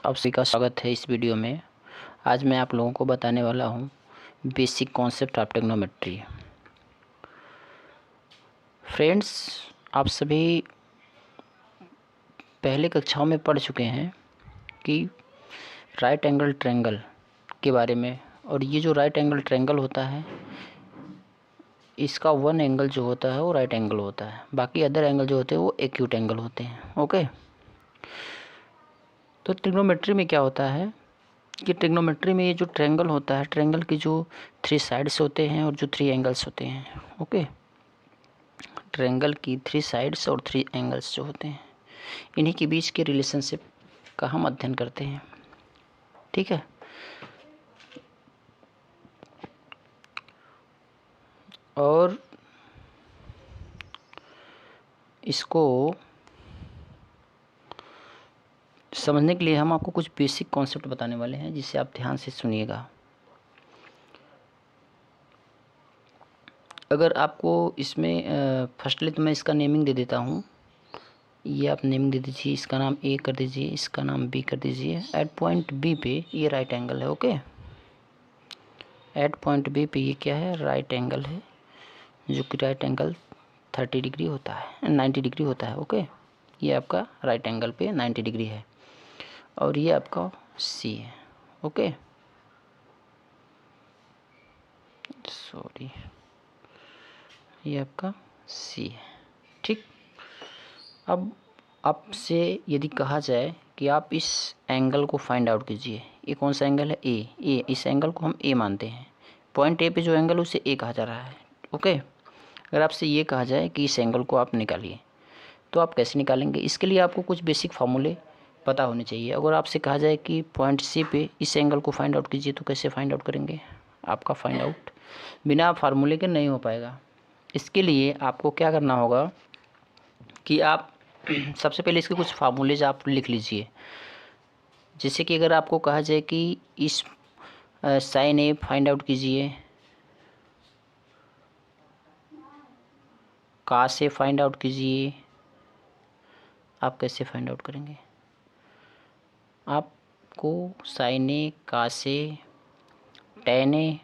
आप सभी का स्वागत है इस वीडियो में। आज मैं आप लोगों को बताने वाला हूँ basic concept of trigonometry. Friends, आप सभी पहले कक्षाओं में पढ़ चुके हैं कि राइट एंगल ट्रायंगल के बारे में। और ये जो राइट एंगल ट्रायंगल होता है, इसका वन एंगल जो होता है वो राइट एंगल होता है, बाकी अदर एंगल जो होते हैं वो एक्यूट एंगल होते हैं। ओके, तो ट्रिग्नोमेट्री में क्या होता है कि ट्रिग्नोमेट्री में ये जो ट्रायंगल होता है, ट्रायंगल की जो 3 साइड्स होते हैं और जो 3 एंगल्स होते हैं। ओके, ट्रायंगल की 3 साइड्स और 3 एंगल्स जो होते हैं, इन्हीं के बीच के रिलेशनशिप का हम अध्ययन करते हैं। ठीक है, और इसको समझने के लिए हम आपको कुछ बेसिक कॉन्सेप्ट बताने वाले हैं, जिसे आप ध्यान से सुनिएगा। अगर आपको इसमें फर्स्टली तो मैं इसका नेमिंग दे देता हूँ। ये आप नेमिंग दे दीजिए, इसका नाम ए कर दीजिए, इसका नाम बी कर दीजिए। एट पॉइंट बी पे ये राइट एंगल है। ओके, एट पॉइंट बी पे ये क्या है, राइट एंगल है, जो कि राइट एंगल 30 डिग्री होता है, 90 डिग्री होता है। ओके, ये आपका राइट एंगल पे 90 डिग्री है और ये आपका सी है। ओके, सॉरी, ये आपका सी है। ठीक, अब आपसे यदि कहा जाए कि आप इस एंगल को फाइंड आउट कीजिए, ये कौन सा एंगल है, ए, इस एंगल को हम ए मानते हैं। पॉइंट ए पे जो एंगल उसे ए कहा जा रहा है। ओके, अगर आपसे ये कहा जाए कि इस एंगल को आप निकालिए, तो आप कैसे निकालेंगे? इसके लिए आपको कुछ बेसिक फार्मूले पता होने चाहिए। अगर आपसे कहा जाए कि पॉइंट सी पे इस एंगल को फाइंड आउट कीजिए, तो कैसे फाइंड आउट करेंगे? आपका फाइंड आउट बिना फार्मूले के नहीं हो पाएगा। इसके लिए आपको क्या करना होगा कि आप सबसे पहले इसके कुछ फार्मूलेज आप लिख लीजिए। जैसे कि अगर आपको कहा जाए कि इस साइन ए फाइंड आउट कीजिए, कास ए फाइंड आउट कीजिए, आप कैसे फाइंड आउट करेंगे? आपको sign A, cos A, tan A,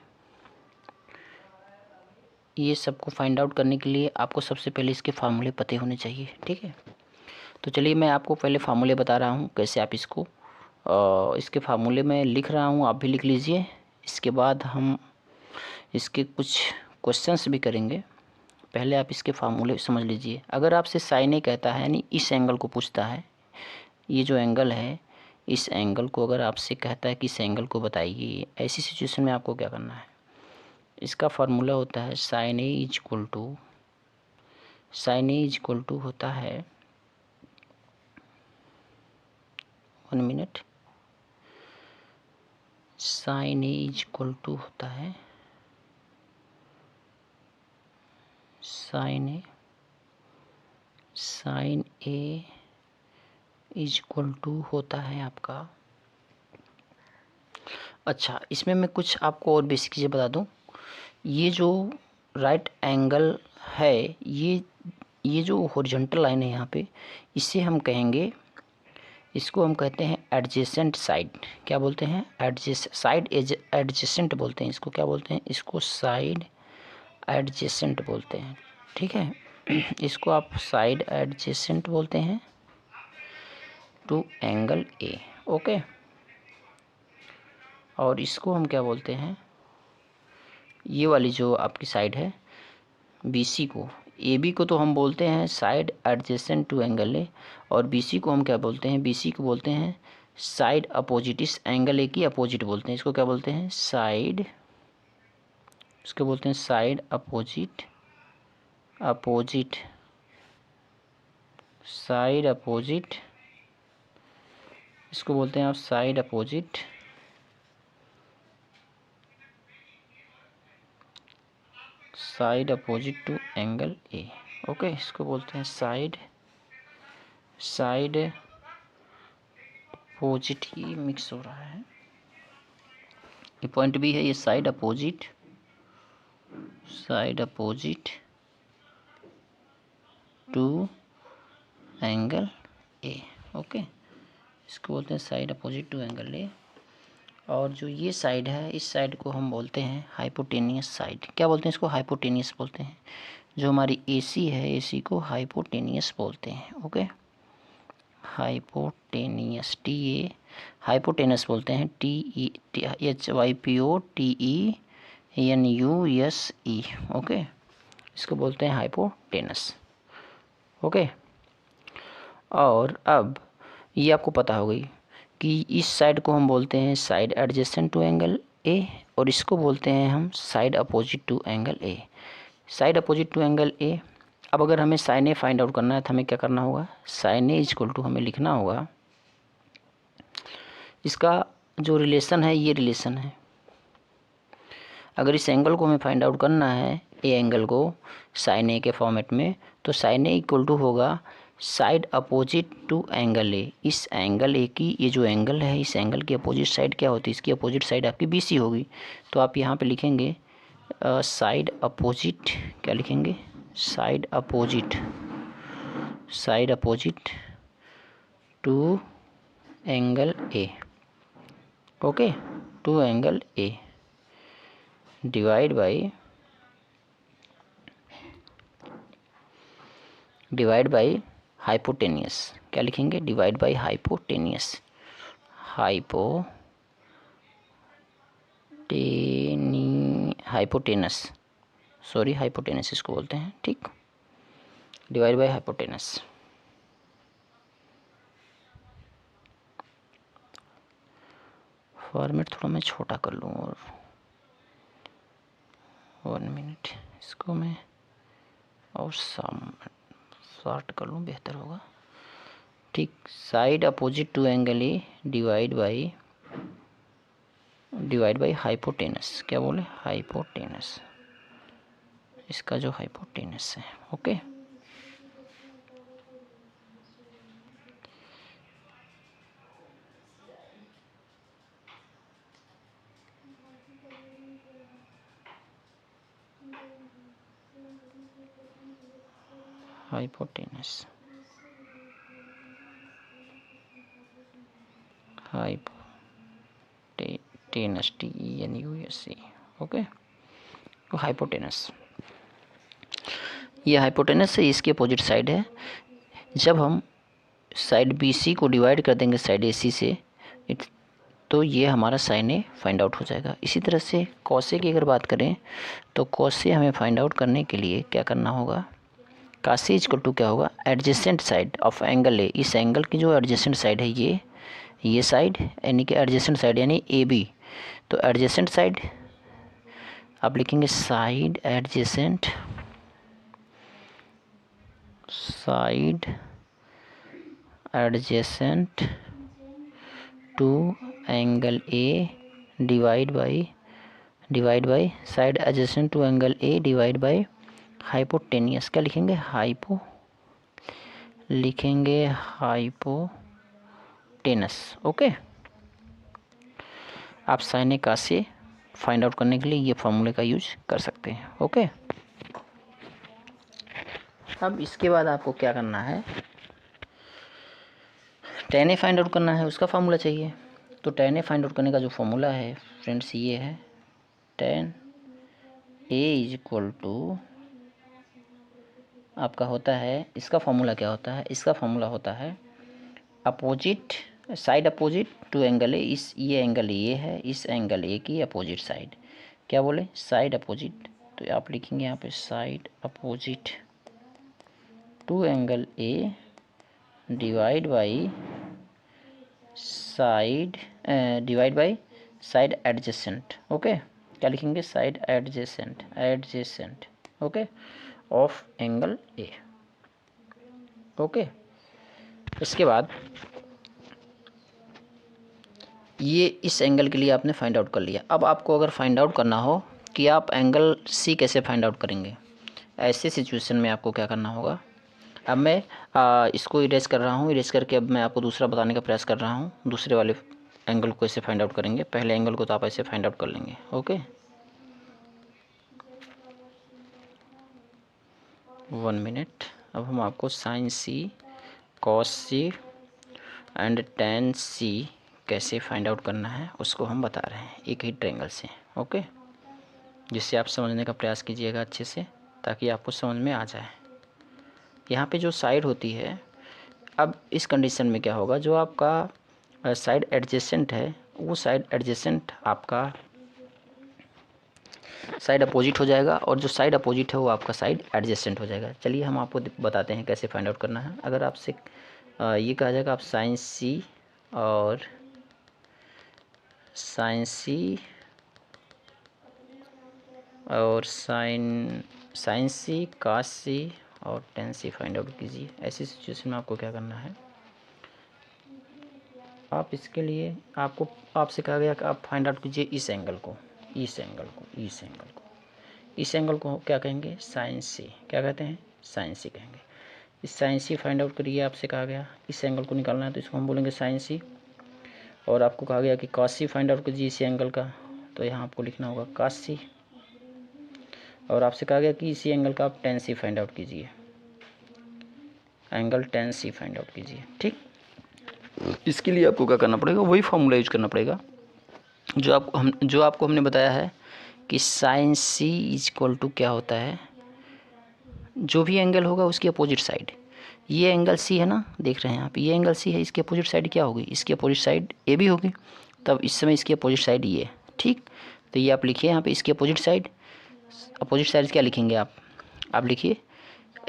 ये सबको फाइंड आउट करने के लिए आपको सबसे पहले इसके फार्मूले पते होने चाहिए। ठीक है, तो चलिए मैं आपको पहले फार्मूले बता रहा हूँ कैसे आप इसको इसके फार्मूले में लिख रहा हूँ, आप भी लिख लीजिए। इसके बाद हम इसके कुछ क्वेश्चंस भी करेंगे। पहले आप इसके फार्मूले समझ लीजिए। अगर आपसे साइन ए कहता है, यानी इस एंगल को पूछता है, ये जो एंगल है, इस एंगल को अगर आपसे कहता है कि इस एंगल को बताइए, ऐसी सिचुएशन में आपको क्या करना है? इसका फार्मूला होता है sine A is equal to होता है, 1 minute, sine A is equal to होता है sine A is equal to होता है आपका। अच्छा, इसमें मैं कुछ आपको और बेसिक चीज़ें बता दूं। ये जो राइट एंगल है, ये जो हॉरिजॉन्टल लाइन है यहाँ पे, इसे हम कहेंगे, इसको हम कहते हैं एडजेसेंट साइड। क्या बोलते हैं? एडजेसेंट बोलते हैं इसको। क्या बोलते हैं? इसको साइड एडजेसेंट बोलते हैं। ठीक है, इसको आप साइड एडजेसेंट बोलते हैं टू एंगल ए। ओके, और इसको हम क्या बोलते हैं? ये वाली जो आपकी साइड है BC को, AB को तो हम बोलते हैं side adjacent to angle A, और BC को हम क्या बोलते हैं? BC को बोलते हैं साइड अपोजिट, इस एंगल ए की अपोजिट बोलते हैं। इसको क्या बोलते हैं? साइड, इसको बोलते हैं साइड अपोजिट, साइड अपोजिट, इसको बोलते हैं आप side opposite, to angle A. Okay, इसको बोलते हैं साइड अपोजिट, ही मिक्स हो रहा है। ये पॉइंट बी है, ये side opposite to angle A. Okay, इसको बोलते हैं side opposite to angle A. और जो ये साइड है, इस साइड को हम बोलते हैं हाइपोटेनियस साइड। क्या बोलते हैं इसको? हाइपोटेनियस बोलते हैं। जो हमारी AC है, AC को हाइपोटेनियस बोलते हैं। ओके, हाइपोटेनियस, TA हाइपोटेनस बोलते हैं, HYPOTENUSE। ओके, इसको बोलते हैं हाइपोटेनस। ओके, और अब ये आपको पता हो गई कि इस साइड को हम बोलते हैं side adjacent to angle A, और इसको बोलते हैं हम side opposite to angle A. Side opposite to angle A. अब अगर हमें साइन ए फाइंड आउट करना है तो हमें क्या करना होगा? साइन ए इक्वल टू हमें लिखना होगा, इसका जो रिलेशन है ये रिलेशन है। अगर इस एंगल को हमें फाइंड आउट करना है, ए एंगल को साइन ए के फॉर्मेट में, तो साइन ए इक्वल टू होगा side opposite to angle A. इस एंगल ए की, ये जो एंगल है, इस एंगल की अपोजिट साइड क्या होती है? इसकी अपोजिट साइड आपकी BC होगी। तो आप यहाँ पे लिखेंगे साइड अपोजिट, क्या लिखेंगे? Side opposite to angle A. Okay, to angle A divide by hypotenuse. क्या लिखेंगे? Divide by hypotenuse. हाइपोटेनस इसको बोलते हैं। ठीक, डिवाइड बाई हाइपोटेनस। फॉर्मेट थोड़ा मैं छोटा कर लूँ, और 1 मिनट इसको मैं और शॉर्ट कर लूँ, बेहतर होगा। ठीक, side opposite to angle A divide by hypotenuse. क्या बोले? हाइपोटेनस, इसका जो हाइपोटेनस है। Okay, hypotenuse, TENUSE। ओके, तो हाइपोटेनस, ये हाइपोटेनस है, इसकी अपोजिट साइड है। जब हम साइड BC को डिवाइड कर देंगे साइड AC से, तो ये हमारा साइन ए फाइंड आउट हो जाएगा। इसी तरह से कॉस ए की अगर बात करें, तो कॉस ए हमें फाइंड आउट करने के लिए क्या करना होगा? कॉस ए इक्वल टू क्या होगा? Adjacent side of angle A. इस एंगल की जो एडजेसेंट साइड है ये साइड, यानी कि एडजेसेंट साइड यानी AB। तो एडजेसेंट साइड आप लिखेंगे side adjacent to angle A divide by side adjacent to angle A divide by hypotenuse. क्या लिखेंगे? हाइपोटेनस। ओके, आप साइन ए का से फाइंड आउट करने के लिए ये फॉर्मूले का यूज कर सकते हैं। ओके, अब इसके बाद आपको क्या करना है? tan ए फाइंड आउट करना है, उसका फार्मूला चाहिए। तो tan ए फाइंड आउट करने का जो फॉर्मूला है फ्रेंड्स ये है, tan A is equal to आपका होता है, इसका फॉर्मूला क्या होता है? इसका फॉर्मूला होता है opposite, side opposite to angle A. ये एंगल ये है, इस एंगल ए की अपोजिट साइड। क्या बोले? Side opposite. तो आप लिखेंगे यहाँ पे side opposite to angle A divide by side adjacent. Okay, क्या लिखेंगे? Side adjacent okay of angle A. Okay, इसके बाद ये इस एंगल के लिए आपने फाइंड आउट कर लिया। अब आपको अगर फाइंड आउट करना हो कि आप एंगल C कैसे फाइंड आउट करेंगे, ऐसे सिचुएशन में आपको क्या करना होगा? अब मैं इसको इरेज कर रहा हूँ। इरेज करके अब मैं आपको दूसरा बताने का प्रयास कर रहा हूँ, दूसरे वाले एंगल को कैसे फाइंड आउट करेंगे। पहले एंगल को तो आप ऐसे फाइंड आउट कर लेंगे। Okay, 1 minute. अब हम आपको sine C, cos C and tan C कैसे फाइंड आउट करना है उसको हम बता रहे हैं एक ही ट्रायंगल से। ओके, जिससे आप समझने का प्रयास कीजिएगा अच्छे से, ताकि आपको समझ में आ जाए। यहाँ पे जो साइड होती है, अब इस कंडीशन में क्या होगा, जो आपका साइड एडजेसेंट है वो साइड एडजेसेंट आपका साइड अपोजिट हो जाएगा, और जो साइड अपोजिट है वो आपका साइड एडजेसेंट हो जाएगा। चलिए हम आपको बताते हैं कैसे फाइंड आउट करना है। अगर आपसे ये कहा जाएगा आप साइन सी और साइन सी कास सी और टेन सी फाइंड आउट कीजिए। ऐसी सिचुएशन में आपको क्या करना है, आप इसके लिए आपसे कहा गया कि आप फाइंड आउट कीजिए इस एंगल को क्या कहेंगे, साइन सी। क्या कहते हैं, साइन सी कहेंगे। इस साइन सी फाइंड आउट करिए, आपसे कहा गया इस एंगल को निकालना है तो इसको हम बोलेंगे साइन सी। और आपको कहा गया कि कॉस सी फाइंड आउट कीजिए इस एंगल का, तो यहाँ आपको लिखना होगा कॉस सी। और आपसे कहा गया कि इसी एंगल का आप टेन सी फाइंड आउट कीजिए, एंगल टेन सी फाइंड आउट कीजिए। ठीक, इसके लिए आपको क्या करना पड़ेगा, वही फॉर्मूला यूज करना पड़ेगा जो आपको हमने बताया है कि sine C is equal to क्या होता है, जो भी एंगल होगा उसकी अपोजिट साइड। ये एंगल सी है ना, देख रहे हैं आप, ये एंगल सी है, इसकी अपोजिट साइड क्या होगी, इसकी अपोजिट साइड ए बी होगी। तब इस समय इसकी अपोजिट साइड ये, ठीक। तो ये आप लिखिए यहाँ पे इसकी अपोजिट साइड क्या लिखेंगे आप लिखिए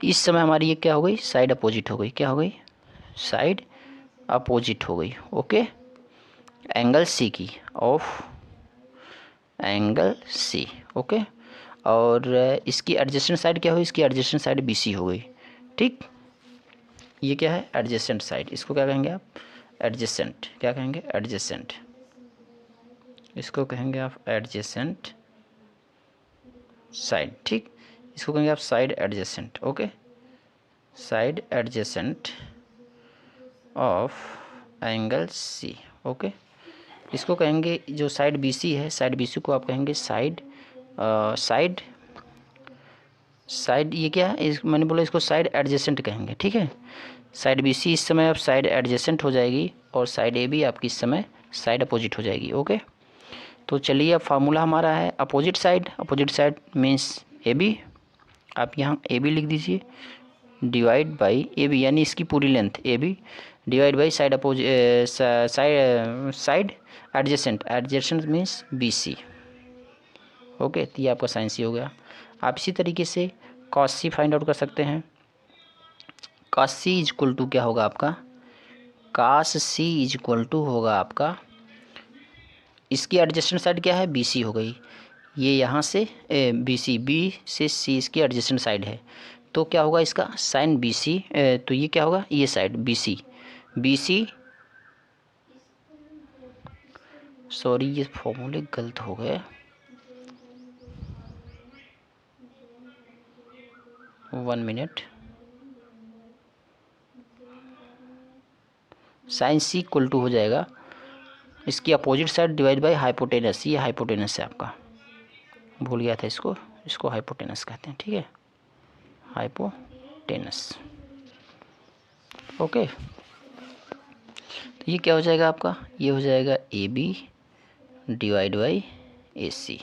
इस समय हमारी ये क्या हो गई, साइड अपोजिट हो गई। क्या हो गई, साइड अपोजिट हो गई। ओके, एंगल सी की, ऑफ एंगल सी। ओके, और इसकी एडजेसेंट साइड क्या हुई, इसकी एडजेसेंट साइड बी सी हो गई। ठीक, ये क्या है, एडजेसेंट साइड। इसको क्या कहेंगे आप, एडजेसेंट। क्या कहेंगे, एडजेसेंट। इसको कहेंगे आप एडजेसेंट साइड। ठीक, इसको कहेंगे आप side adjacent. Okay, side adjacent of angle C. Okay, इसको कहेंगे जो साइड बी सी है, साइड बी सी को आप कहेंगे साइड ये क्या है, मैंने बोला इसको साइड एडजेसेंट कहेंगे। ठीक है, साइड बी सी इस समय अब साइड एडजेसेंट हो जाएगी, और साइड ए बी आपकी इस समय साइड अपोजिट हो जाएगी। ओके, तो चलिए अब फार्मूला हमारा है opposite side means A B. आप यहाँ ए बी लिख दीजिए, डिवाइड बाई ए बी, यानी इसकी पूरी length A B divide by side adjacent means B C. Okay, तो ये आपका साइन सी हो गया। आप इसी तरीके से कॉस सी फाइंड आउट कर सकते हैं। Cos C is equal to क्या होगा आपका, cos C is equal to होगा आपका, इसकी एडजेसेंट साइड क्या है, बी सी हो गई। ये यहाँ से बी से सी इसकी एडजेसेंट साइड है, तो क्या होगा इसका साइन बी सी। तो ये क्या होगा, ये साइड बी सी सॉरी ये फॉर्मूले गलत हो गए, one minute. Sine C equal to हो जाएगा इसकी opposite side divide by hypotenuse. ये हाइपोटेनस है आपका, भूल गया था इसको हाइपोटेनस कहते हैं। ठीक है, हाइपोटेनस। ओके, तो ये क्या हो जाएगा आपका, ये हो जाएगा ए बी डिवाइड बाई ए सी,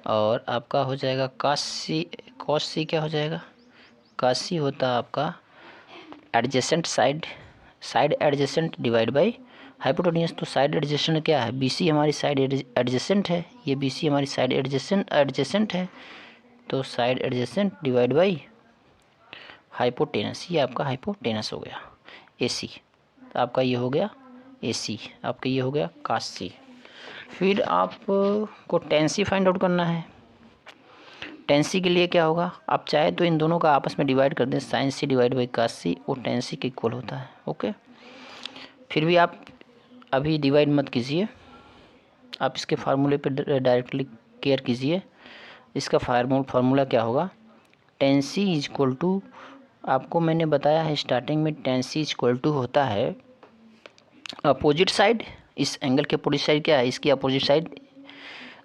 और आपका हो जाएगा कॉस सी क्या हो जाएगा, कॉस सी होता है आपका adjacent side adjacent divide by hypotenuse. तो साइड एडजेसेंट क्या है, बी सी हमारी साइड एडजेसेंट है, ये बी सी हमारी साइड एडजेसेंट है, तो side adjacent divide by hypotenuse, ये आपका हाइपोटेनस हो गया ए सी। तो आपका ये हो गया ए सी, आपका ये हो गया कॉस सी। फिर आपको टेन सी फाइंड आउट करना है। टेन सी के लिए क्या होगा, आप चाहे तो इन दोनों का आपस में डिवाइड कर दें, sine C divide by cos C, वो टेन सी के इक्वल होता है। ओके, फिर भी आप अभी डिवाइड मत कीजिए, आप इसके फार्मूले पे डायरेक्टली केयर कीजिए। इसका फार्मूला क्या होगा, tan C is equal to, आपको मैंने बताया है स्टार्टिंग में, tan C is equal to होता है अपोजिट साइड। इस एंगल के अपोजिट साइड क्या है, इसकी अपोजिट साइड,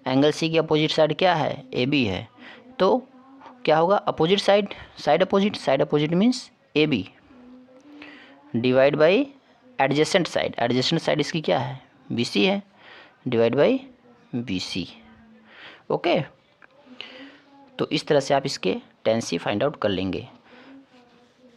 एंगल सी की अपोजिट साइड क्या है, ए बी है। तो क्या होगा, opposite side opposite means A B divide by adjacent side इसकी क्या है, BC है, डिवाइड बाई BC। ओके, तो इस तरह से आप इसके tan C फाइंड आउट कर लेंगे।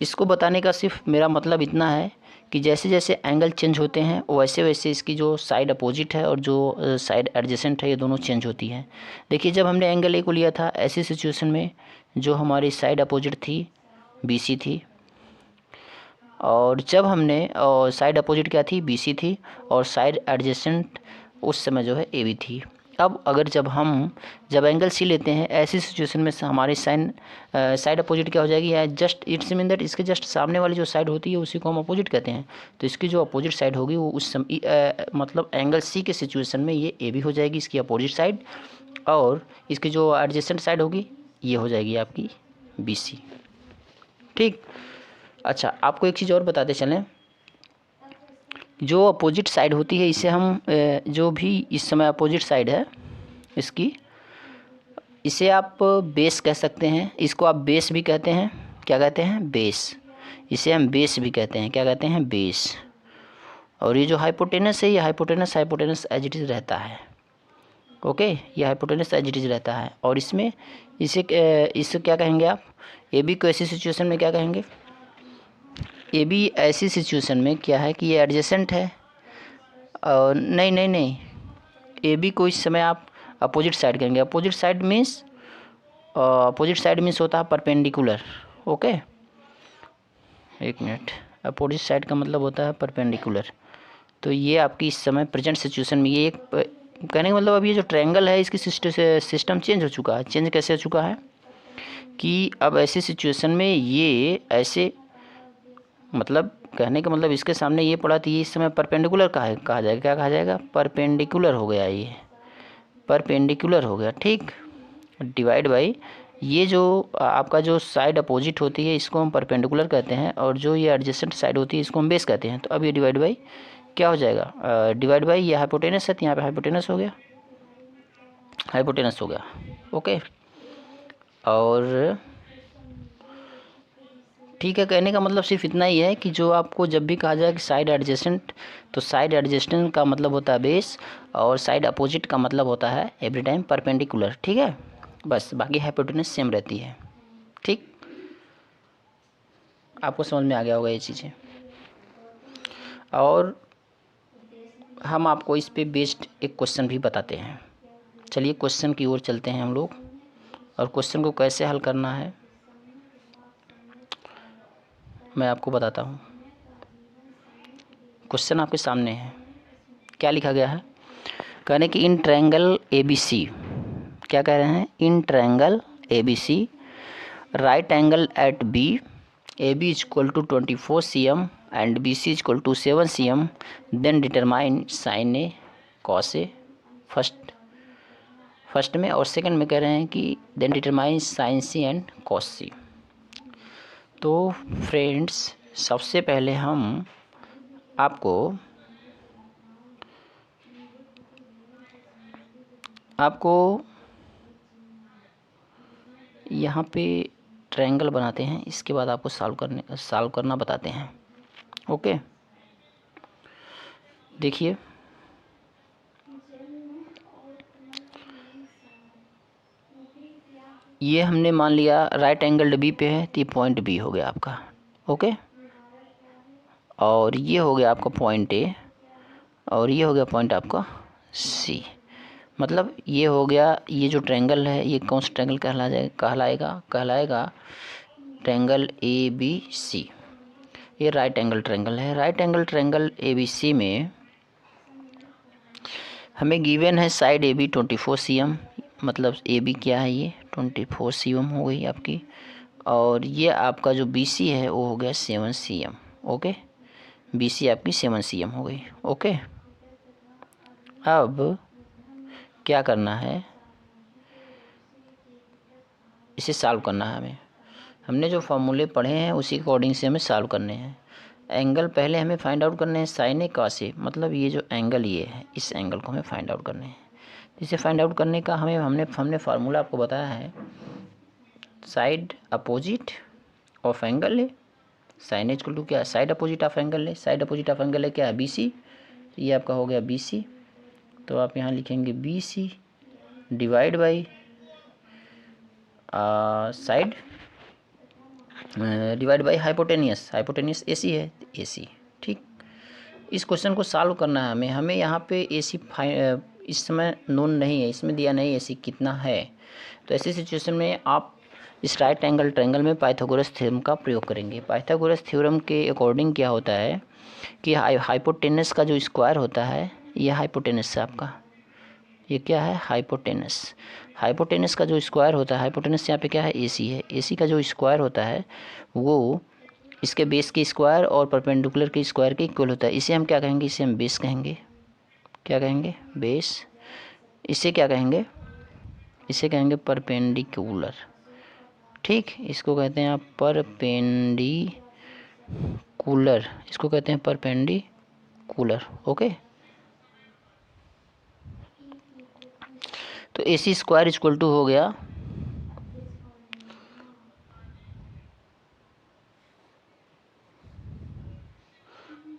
इसको बताने का सिर्फ मेरा मतलब इतना है कि जैसे जैसे एंगल चेंज होते हैं वैसे वैसे इसकी जो साइड अपोजिट है और जो साइड एडजेसेंट है ये दोनों चेंज होती है। देखिए, जब हमने एंगल ए को लिया था ऐसी सिचुएशन में जो हमारी साइड अपोजिट थी BC थी, और जब हमने साइड अपोजिट क्या थी, BC थी, और साइड एडजेसेंट उस समय जो है AB थी। अब अगर जब एंगल C लेते हैं ऐसी सिचुएशन में हमारी साइड अपोजिट क्या हो जाएगी, या जस्ट इट्स मीन दैट इसके जस्ट सामने वाली जो साइड होती है उसी को हम अपोजिट कहते हैं। तो इसकी जो अपोजिट साइड होगी वो उस समय मतलब एंगल C के सिचुएशन में ये AB हो जाएगी, इसकी अपोजिट साइड, और इसकी जो एडजेसेंट साइड होगी ये हो जाएगी आपकी BC। ठीक, अच्छा, आपको एक चीज़ और बताते चलें, जो अपोजिट साइड होती है इसे हम जो भी इस समय अपोजिट साइड है इसकी, इसे आप बेस कह सकते हैं, इसको आप बेस भी कहते हैं। क्या कहते हैं, बेस। इसे हम बेस भी कहते हैं, क्या कहते हैं, बेस। और ये जो हाइपोटेनस है ये हाइपोटेनस एज इट इज़ रहता है। ओके, ये हाइपोटेनस एज इट इज़ रहता है, और इसमें इसे क्या कहेंगे आप, AB को ऐसी सिचुएशन में क्या कहेंगे, AB ऐसी सिचुएशन में क्या है कि ये एडजेसेंट है, और नहीं, AB को इस समय आप अपोजिट साइड कहेंगे। अपोजिट साइड मीन्स होता है परपेंडिकुलर। ओके, एक मिनट, अपोजिट साइड का मतलब होता है परपेंडिकुलर। तो ये आपकी इस समय प्रेजेंट सिचुएशन में ये एक कहने का मतलब अब ये जो ट्रायंगल है इसकी सिस्टम चेंज हो चुका है। चेंज कैसे हो चुका है कि अब ऐसी सिचुएशन में ये ऐसे, मतलब कहने का मतलब इसके सामने ये पड़ा तो ये इस समय परपेंडिकुलर कहा जाएगा। क्या कहा जाएगा, परपेंडिकुलर हो गया, ये परपेंडिकुलर हो गया। ठीक, डिवाइड बाई ये जो आपका जो साइड अपोजिट होती है इसको हम परपेंडिकुलर कहते हैं, और जो ये एडजेसेंट साइड होती है इसको हम बेस कहते हैं। तो अब ये डिवाइड बाई क्या हो जाएगा, डिवाइड बाई ये हाइपोटेनस है तो यहाँ पे हाइपोटेनस हो गया। ओके, और ठीक है, कहने का मतलब सिर्फ इतना ही है कि जो आपको जब भी कहा जाए कि साइड एडजेसेंट, तो साइड एडजेसेंट का मतलब होता है बेस, और साइड अपोजिट का मतलब होता है एवरी टाइम परपेंडिकुलर। ठीक है, बस बाकी हाइपोटेनस सेम रहती है। ठीक, आपको समझ में आ गया होगा ये चीज़ें। और हम आपको इस पे बेस्ड एक क्वेश्चन भी बताते हैं। चलिए क्वेश्चन की ओर चलते हैं हम लोग, और क्वेश्चन को कैसे हल करना है मैं आपको बताता हूँ। क्वेश्चन आपके सामने है, क्या लिखा गया है, कहने कि इन ट्रायंगल ABC, क्या कह रहे हैं, in triangle ABC right angle at B, AB is equal to 24 cm and BC is equal to 7 cm, then determine sine A cos A. First में, और सेकंड में कह रहे हैं कि then determine sine C and कॉस C। तो friends, सबसे पहले हम आपको यहाँ पे ट्रायंगल बनाते हैं, इसके बाद आपको सॉल्व करना बताते हैं। ओके, देखिए ये हमने मान लिया राइट एंगल B पे है तो ये पॉइंट B हो गया आपका। ओके, और ये हो गया आपका पॉइंट A, और ये हो गया पॉइंट आपका C। मतलब ये हो गया, ये जो ट्रायंगल है ये कौन सा ट्रायंगल कहलाएगा ट्रायंगल ABC। ये राइट एंगल ट्रायंगल है। राइट एंगल ट्रायंगल ABC में हमें गिवन है साइड AB 24 cm, मतलब AB क्या है, ये 24 cm हो गई आपकी, और ये आपका जो BC है वो हो गया 7 cm। ओके, BC आपकी 7 cm हो गई। ओके, अब क्या करना है, इसे सॉल्व करना है हमें। हमने जो फॉर्मूले पढ़े हैं उसी अकॉर्डिंग से हमें सॉल्व करने हैं। एंगल पहले हमें फाइंड आउट करने हैं साइन ए कॉस ए, मतलब ये जो एंगल ये है इस एंगल को हमें फाइंड आउट करने हैं। इसे फाइंड आउट करने का हमने फार्मूला आपको बताया है, side opposite of angle A sine A equal to क्या है, साइड अपोजिट ऑफ एंगल है, साइड अपोजिट ऑफ एंगल है क्या है, बी सी, ये आपका हो गया बी सी। तो आप यहाँ लिखेंगे B C divide by side divide by hypotenuse, hypotenuse A C है, ए सी। ठीक, इस क्वेश्चन को सॉल्व करना है हमें यहाँ पे ए सी इस समय नोन नहीं है, इसमें दिया नहीं ए सी कितना है। तो ऐसी सिचुएशन में आप इस राइट एंगल ट्रायंगल में पाइथागोरस थ्योरम का प्रयोग करेंगे। पाइथागोरस थ्योरम के अकॉर्डिंग क्या होता है कि हाइपोटेनस का जो स्क्वायर होता है, ये हाइपोटेनस है आपका, ये क्या है हाइपोटेनस। हाइपोटेनस का जो स्क्वायर होता है, हाइपोटेनस यहाँ पे क्या है, एसी है, एसी का जो स्क्वायर होता है वो इसके बेस के स्क्वायर और परपेंडिकुलर के स्क्वायर के इक्वल होता है। इसे हम क्या कहेंगे, इसे हम बेस कहेंगे, क्या कहेंगे, बेस। इसे क्या कहेंगे, इसे कहेंगे परपेंडिकुलर। ठीक, इसको कहते हैं आप परपेंडिकुलर, इसको कहते हैं परपेंडिकुलर। ओके, तो A C square equal to हो गया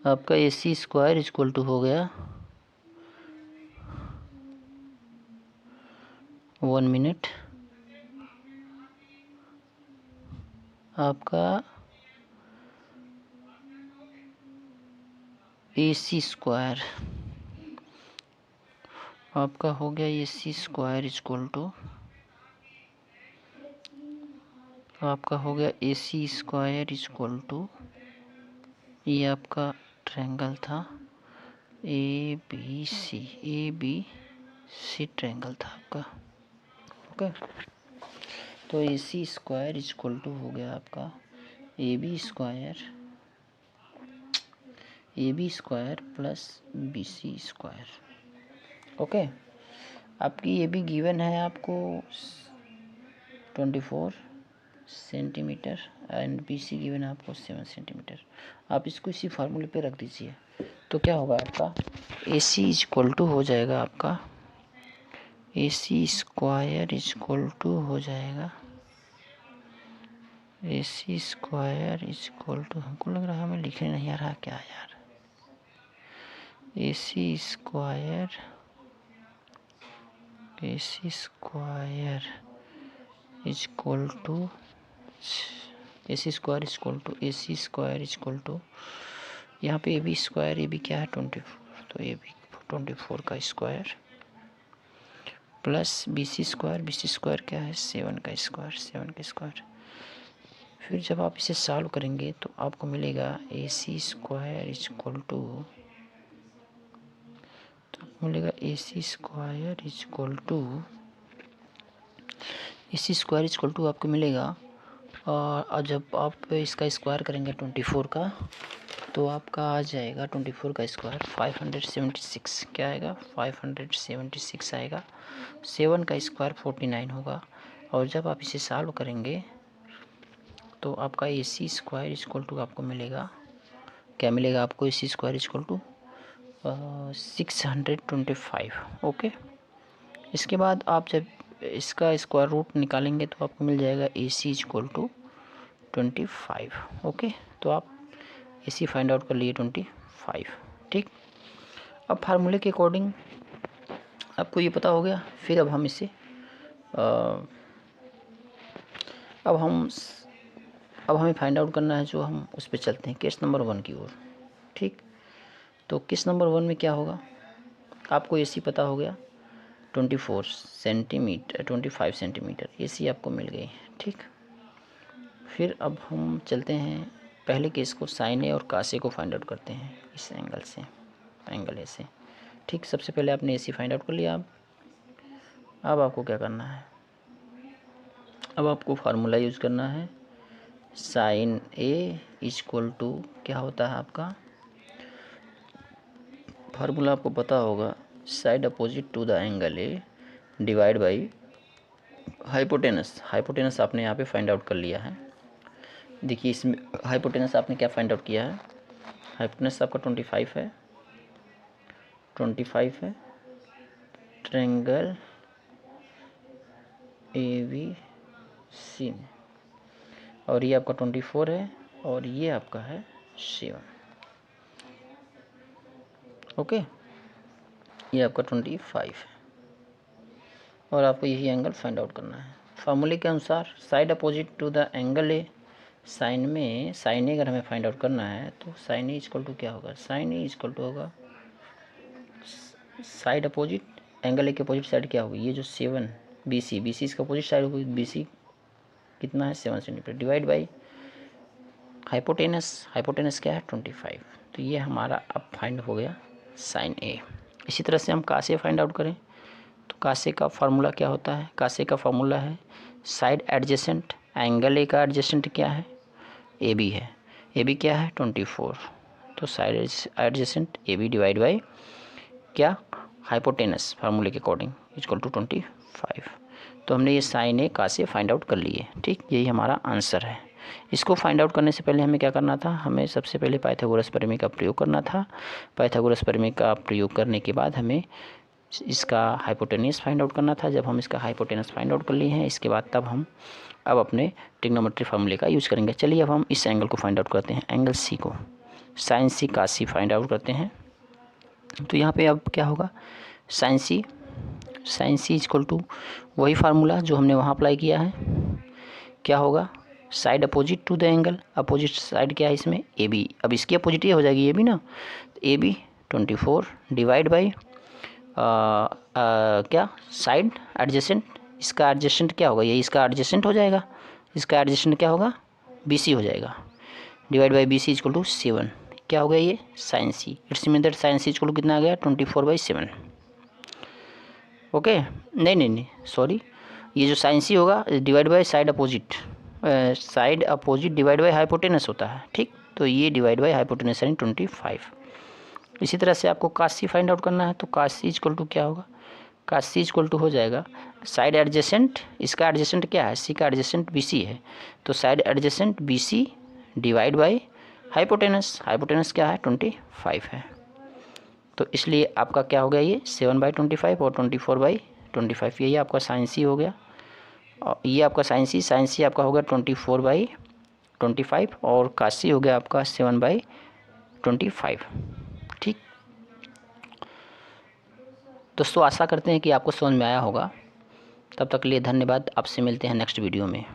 आपका, ए सी स्क्वायर इक्वल टू हो गया 1 मिनट आपका ए सी स्क्वायर आपका हो गया, ए सी स्क्वायर इक्वल टू आपका हो गया ए सी स्क्वायर इक्वल टू, ये आपका ट्रायंगल था ए बी सी ट्रायंगल था आपका। ओके, तो A C square equal to हो गया आपका A B square plus B C square. Okay, आपकी ये भी गिवन है आपको 24 centimetre and B C given है आपको 7 सेंटीमीटर। आप इसको इसी फार्मूले पे रख दीजिए, तो क्या होगा आपका ए सी इक्वल टू हो जाएगा आपका, ए सी स्क्वायर इक्वल टू हो जाएगा, ए सी स्क्वायर इक्वल टू, हमको लग रहा है हमें लिखने नहीं आ रहा क्या यार, A C square equal to A C square equal to यहाँ पे A B square, A B क्या है 24, तो ए बी 24 का square plus B C square क्या है 7 का स्क्वायर। फिर जब आप इसे सॉल्व करेंगे तो आपको मिलेगा ए सी स्क्वायर इक्वल टू, तो मिलेगा ए सी स्क्वायर इक्वल टू आपको मिलेगा। और जब आप इसका स्क्वायर करेंगे 24 का, तो आपका आ जाएगा 24 का स्क्वायर 576, क्या आएगा 576 आएगा। 7 का स्क्वायर 49 होगा। और जब आप इसे सॉल्व करेंगे तो आपका ए सी स्क्वायर इक्वल टू आपको मिलेगा, क्या मिलेगा आपको, ए C square equal to 625। Okay, इसके बाद आप जब इसका स्क्वायर रूट निकालेंगे तो आपको मिल जाएगा ए सी इक्वल टू 25। ओके, तो आप ए सी फाइंड आउट कर लिए 25। ठीक, अब फार्मूले के अकॉर्डिंग आपको ये पता हो गया। फिर अब हम इसे अब हमें फाइंड आउट करना है, जो हम उस पर चलते हैं केस नंबर 1 की ओर। ठीक, तो केस नंबर 1 में क्या होगा, आपको ए सी पता हो गया 25 सेंटीमीटर ए सी आपको मिल गई। ठीक, फिर अब हम चलते हैं पहले केस को, साइन ए और कास ए को फाइंड आउट करते हैं इस एंगल से, एंगल ए से। ठीक, सबसे पहले आपने ए सी फाइंड आउट कर लिया। अब आपको क्या करना है, अब आपको फार्मूला यूज़ करना है, साइन ए इक्वल टू क्या होता है आपका, फार्मूला आपको पता होगा, side opposite to the angle A divide by hypotenuse आपने यहाँ पे फाइंड आउट कर लिया है। देखिए इसमें हाइपोटेनस आपने क्या फाइंड आउट किया है, हाइपोटेनस आपका 25 है ट्रायंगल ए बी सी में, और ये आपका 24 है और ये आपका है 7। ओके, ये आपका 25 है और आपको यही एंगल फाइंड आउट करना है। फार्मूले के अनुसार side opposite to the angle A, sine में साइन ए अगर हमें फाइंड आउट करना है तो साइन ए इक्वल टू क्या होगा, साइन ए इक्वल टू होगा साइड अपोजिट, एंगल ए के अपोजिट साइड क्या होगी, ये जो 7 BC, BC इसका अपोजिट साइड होगी, BC कितना है 7 centimetre, divide by hypotenuse, hypotenuse क्या है 25। तो ये हमारा अब फाइंड हो गया साइन ए। इसी तरह से हम कासे फाइंड आउट करें तो कासे का फार्मूला क्या होता है, कासे का फार्मूला है साइड एडजेसेंट, एंगल ए का एडजेसेंट क्या है ए बी है, ए बी क्या है 24, तो side adjacent A B divide by क्या हाइपोटेनस फार्मूले के अकॉर्डिंग इक्वल टू 25। तो हमने ये साइन ए कासे फाइंड आउट कर लिए। ठीक, यही हमारा आंसर है। इसको फाइंड आउट करने से पहले हमें क्या करना था, हमें सबसे पहले पाइथागोरस प्रमेय का प्रयोग करना था। पाइथागोरस प्रमेय का प्रयोग करने के बाद हमें इसका हाइपोटेनस फाइंड आउट करना था। जब हम इसका हाइपोटेनस फाइंड आउट कर लिए हैं, इसके बाद तब हम अब अपने ट्रिग्नोमेट्री फार्मूले का यूज करेंगे। चलिए अब हम इस एंगल को फाइंड आउट करते हैं, एंगल सी को, sine C cos C find out करते हैं। तो यहाँ पे अब क्या होगा, साइन सी इक्वल टू वही फार्मूला जो हमने वहाँ अप्लाई किया है, क्या होगा side opposite to the angle, opposite side क्या है इसमें ए बी, अब इसकी अपोजिट ये हो जाएगी ए बी ना, ए बी 24 डिवाइड बाई क्या साइड एडजेसेंट, इसका एडजेसेंट क्या होगा, ये इसका एडजेसेंट हो जाएगा, इसका एडजेसेंट क्या होगा BC हो जाएगा, divide by BC equal to 7, क्या हो गया ये sine C, it's mean that sine C equal to कितना आ गया 24/7। ओके, नहीं सॉरी, ये जो साइन सी होगा divide by side opposite, side opposite divide by hypotenuse होता है। ठीक, तो ये डिवाइड बाई हाइपोटेनस यानी 25। इसी तरह से आपको कास सी फाइंड आउट करना है, तो कास सी इक्वल टू क्या होगा, कास सी इक्वल टू हो जाएगा साइड एडजेसेंट, इसका एडजेसेंट क्या है, सी का एडजेसेंट BC है, तो side adjacent BC divide by hypotenuse, hypotenuse क्या है 25 है। तो इसलिए आपका क्या हो गया ये 7/25 और 24/25, यही आपका साइन सी हो गया। और ये आपका साइन सी आपका हो गया 24/25 और कास सी हो गया आपका 7/25। ठीक दोस्तों, आशा करते हैं कि आपको समझ में आया होगा। तब तक के लिए धन्यवाद, आपसे मिलते हैं नेक्स्ट वीडियो में।